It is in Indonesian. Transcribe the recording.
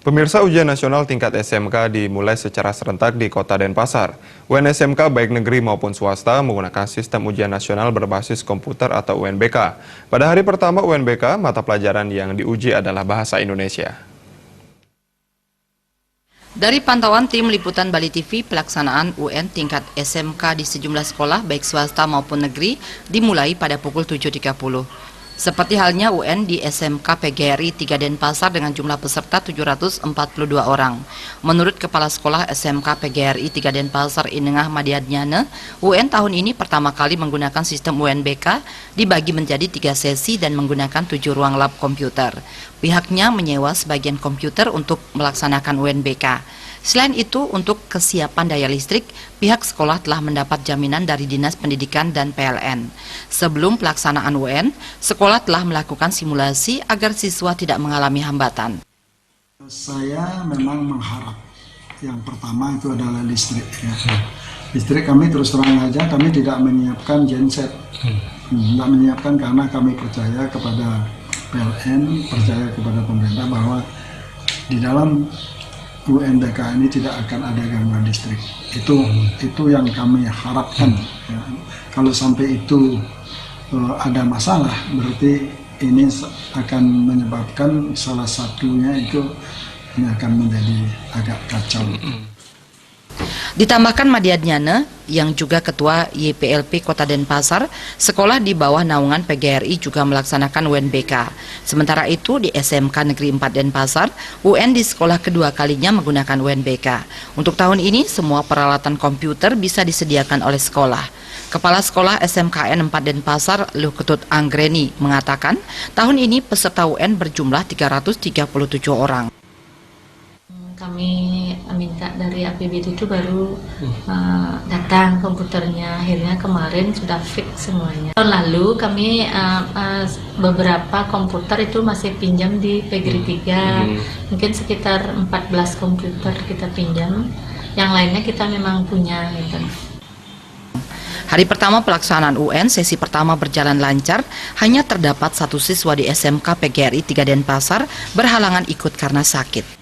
Pemirsa, ujian nasional tingkat SMK dimulai secara serentak di Kota Denpasar. UN SMK baik negeri maupun swasta menggunakan sistem ujian nasional berbasis komputer atau UNBK. Pada hari pertama UNBK, mata pelajaran yang diuji adalah bahasa Indonesia. Dari pantauan tim liputan Bali TV, pelaksanaan UN tingkat SMK di sejumlah sekolah baik swasta maupun negeri dimulai pada pukul 7.30. Seperti halnya UN di SMK PGRI 3 Denpasar dengan jumlah peserta 742 orang. Menurut Kepala Sekolah SMK PGRI 3 Denpasar Inengah Madiadnyane, UN tahun ini pertama kali menggunakan sistem UNBK dibagi menjadi 3 sesi dan menggunakan 7 ruang lab komputer. Pihaknya menyewa sebagian komputer untuk melaksanakan UNBK. Selain itu, untuk kesiapan daya listrik, pihak sekolah telah mendapat jaminan dari Dinas Pendidikan dan PLN. Sebelum pelaksanaan UN, sekolah telah melakukan simulasi agar siswa tidak mengalami hambatan. Saya memang mengharap yang pertama itu adalah listrik. Ya. Listrik kami terus terang aja, kami tidak menyiapkan genset. Tidak menyiapkan karena kami percaya kepada PLN, percaya kepada pemerintah bahwa di dalam UNBK ini tidak akan ada gangguan listrik. Itu yang kami harapkan. Ya. Kalau sampai itu ada masalah, berarti ini akan menyebabkan salah satunya itu ini akan menjadi agak kacau. Ditambahkan Madiadnyane, yang juga Ketua YPLP Kota Denpasar, sekolah di bawah naungan PGRI juga melaksanakan UNBK. Sementara itu di SMK Negeri 4 Denpasar, UN di sekolah kedua kalinya menggunakan UNBK. Untuk tahun ini, semua peralatan komputer bisa disediakan oleh sekolah. Kepala Sekolah SMKN 4 Denpasar, Luh Ketut Anggreni, mengatakan tahun ini peserta UN berjumlah 337 orang. Kami minta dari APBD itu baru datang komputernya, akhirnya kemarin sudah fix semuanya. Tahun lalu kami beberapa komputer itu masih pinjam di PGRI 3, mungkin sekitar 14 komputer kita pinjam, yang lainnya kita memang punya gitu. Hari pertama pelaksanaan UN, sesi pertama berjalan lancar, hanya terdapat 1 siswa di SMK PGRI 3 Denpasar berhalangan ikut karena sakit.